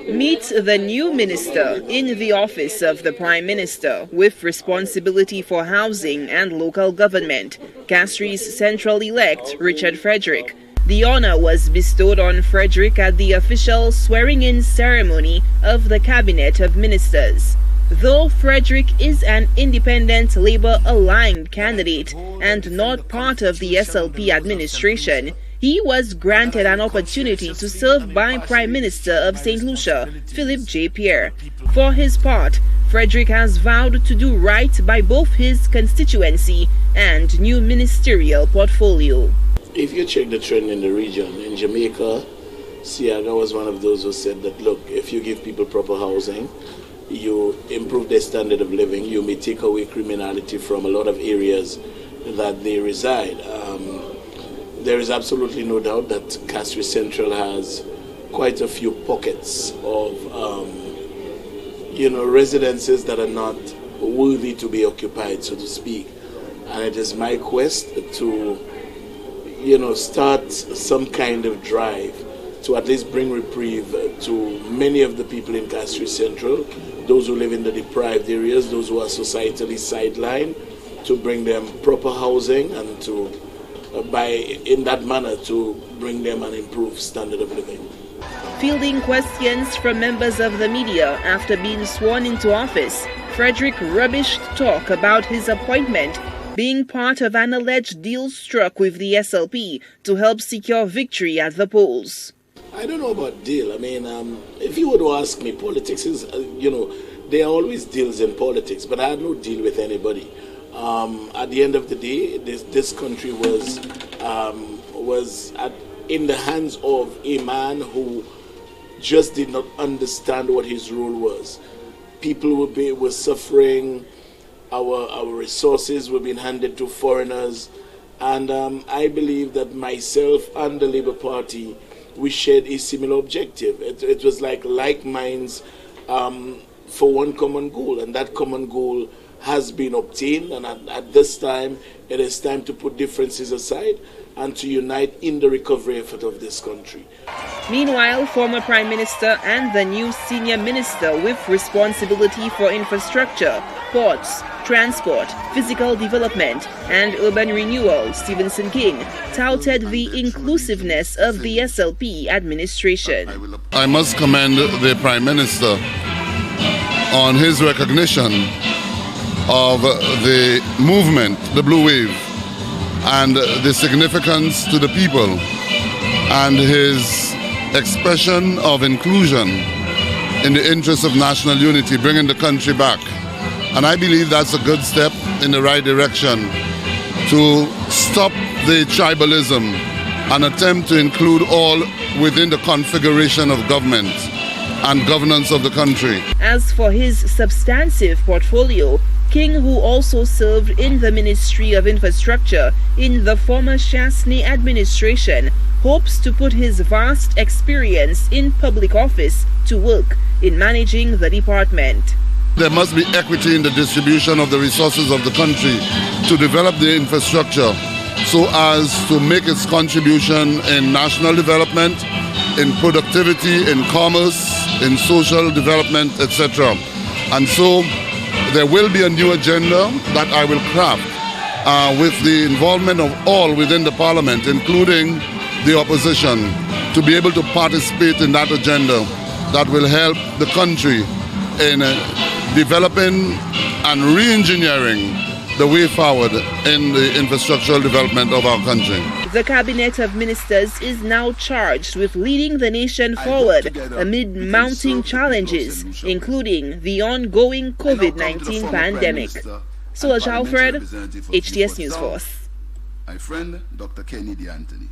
Meet the new minister in the office of the Prime Minister with responsibility for housing and local government, Castries central-elect Richard Frederick. The honor was bestowed on Frederick at the official swearing-in ceremony of the Cabinet of Ministers. Though Frederick is an independent Labour-aligned candidate and not part of the SLP administration, he was granted an opportunity to serve by Prime Minister of Saint Lucia, Philip J. Pierre. For his part, Frederick has vowed to do right by both his constituency and new ministerial portfolio. If you check the trend in the region, in Jamaica, Siaga was one of those who said that, look, if you give people proper housing, you improve their standard of living, you may take away criminality from a lot of areas that they reside. There is absolutely no doubt that Castries Central has quite a few pockets of, residences that are not worthy to be occupied, so to speak. And it is my quest to, start some kind of drive to at least bring reprieve to many of the people in Castries Central, those who live in the deprived areas, those who are societally sidelined, to bring them proper housing and to in that manner to bring them an improved standard of living. Fielding questions from members of the media after being sworn into office, Frederick rubbished talk about his appointment being part of an alleged deal struck with the SLP to help secure victory at the polls. I don't know about deal. I mean, if you were to ask me, politics is, there are always deals in politics, but I had no deal with anybody. At the end of the day, this country was in the hands of a man who just did not understand what his role was. People were suffering, our resources were being handed to foreigners, and I believe that myself and the Labour Party, we shared a similar objective. It was like minds for one common goal, and that common goal has been obtained, and at this time it is time to put differences aside and to unite in the recovery effort of this country. Meanwhile, former Prime Minister and the new senior minister with responsibility for infrastructure, ports, transport, physical development and urban renewal, Stephenson King, touted the inclusiveness of the SLP administration. I must commend the Prime Minister on his recognition of the movement, the Blue Wave, and the significance to the people, and his expression of inclusion in the interest of national unity, bringing the country back. And I believe that's a good step in the right direction to stop the tribalism and attempt to include all within the configuration of government and governance of the country. As for his substantive portfolio, King, who also served in the Ministry of Infrastructure in the former Chasney administration, hopes to put his vast experience in public office to work in managing the department. There must be equity in the distribution of the resources of the country to develop the infrastructure so as to make its contribution in national development, in productivity, in commerce, in social development, etc. And so there will be a new agenda that I will craft with the involvement of all within the Parliament, including the opposition, to be able to participate in that agenda that will help the country in developing and re-engineering the way forward in the infrastructural development of our country. The Cabinet of Ministers is now charged with leading the nation forward amid mounting challenges, including the ongoing COVID-19 pandemic. Solange Alfred, HTS News Force. My friend, Dr. Kennedy Anthony.